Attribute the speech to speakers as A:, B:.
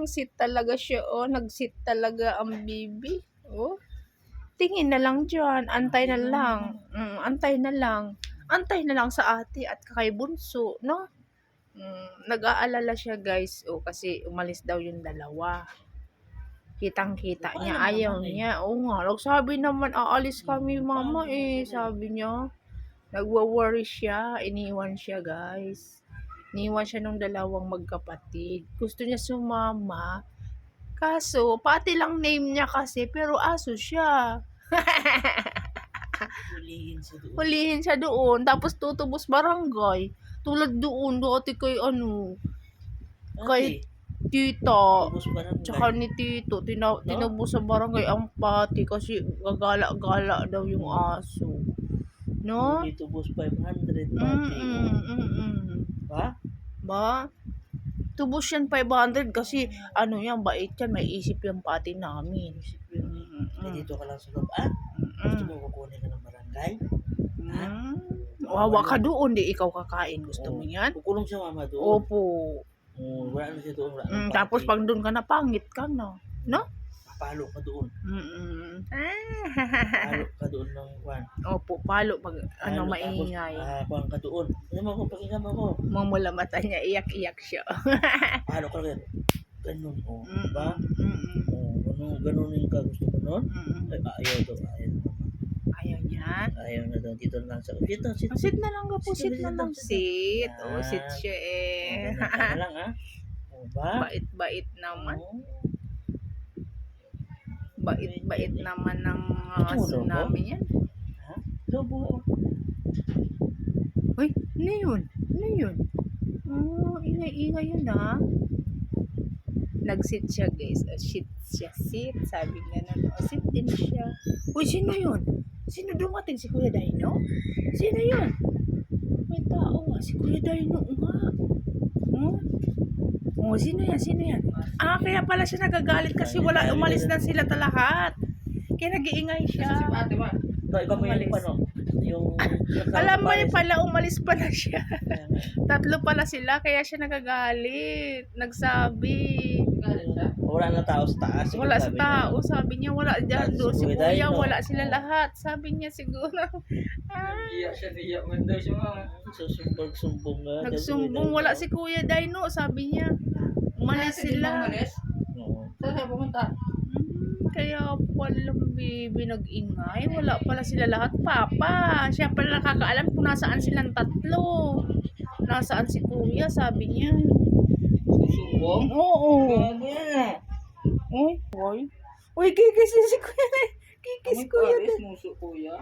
A: Sit talaga siya, oh. Nag-sit talaga ang baby. Oh. Tingin na lang dyan. Antay na lang. Antay na lang. Antay na lang sa ate at kay bunso, no? Nag-aalala siya, guys. Oh, kasi umalis daw yung dalawa. Kitang-kita niya. Ayaw niya. Oo nga. Sabi naman, aalis kami, mama, eh. Sabi niya. Nagwa-worry siya. Iniwan siya, guys. Iniwan siya nung dalawang magkapatid. Gusto niya sumama. Kaso, pati lang name niya kasi, pero aso siya. Hulihin siya doon. Tapos tutubos barangay. Tulad doon, dati kay kay tita. Tsaka ni tito, tinubos sa barangay ang pati kasi gagala-gala daw yung aso. No?
B: Itubos 500 pati. Ba?
A: Ba? Tubos yan 500 kasi yan, bait yan, may isip yung pati namin.
B: Dito ka lang sa loob, Gusto mo kukunin ka ng barangay?
A: Wawa ka doon, di ikaw kakain. Gusto mo yan?
B: Kukulong siya mama doon.
A: Opo.
B: Wala na siya doon.
A: Tapos pag doon ka na, pangit ka na. No?
B: Palo ka doon. Palo ka doon ng kwan.
A: Opo, palo pag maingay.
B: Kwan ka doon. Pakinggan mo ko.
A: Mamula mata niya, iyak-iyak siya.
B: Palo ka rin. Ganun, ba? Ganunin ka. Gusto mo nun? Ayaw to.
A: Ayaw niya?
B: Ayaw na doon. Dito lang sa... Sit.
A: Sit na lang po. Sit na lang. Sit. Sit siya
B: Ganun lang, ba?
A: Bait-bait naman. Bait naman ng aso namin yan.
B: Lobo.
A: Uy, ano yun? Ano yun? Ingay-ingay yun, Nag-sit siya, guys. Sit siya. Sit. Sabi nga na, sit din siya. Uy, sino yun? Sino dumating? Si Kuya Dino? Sino yun? May tao nga. Si Kuya Dino nga. Sino yan? Sino yan? Kaya pala siya nagagalit kasi umalis na sila lahat. Kaya nag-iingay siya.
B: Ikaw mo yung
A: alam mo pala, umalis pala siya. Tatlo pala sila, kaya siya nagagalit. Nagsabi.
B: Wala na tao sa taas.
A: Wala sa tao. Sabi niya, wala dyan doon. Si Kuya, wala sila lahat. Sabi niya siguro.
C: Iyak siya, iyak man daw siya.
B: Sumbong nga.
A: Nagsumbong, wala si Kuya Dino. Sabi niya, umalis sila.
C: Saan siya pumunta?
A: Kaya walang baby nag-ingay. Wala pala sila lahat. Papa, siya pala nakakaalam kung nasaan silang tatlo. Nasaan si Kuya, sabi niya.
C: Susumbong?
A: Oo. Uy, kikis si Kuya. Kikis Kuya.
C: Muso kuya.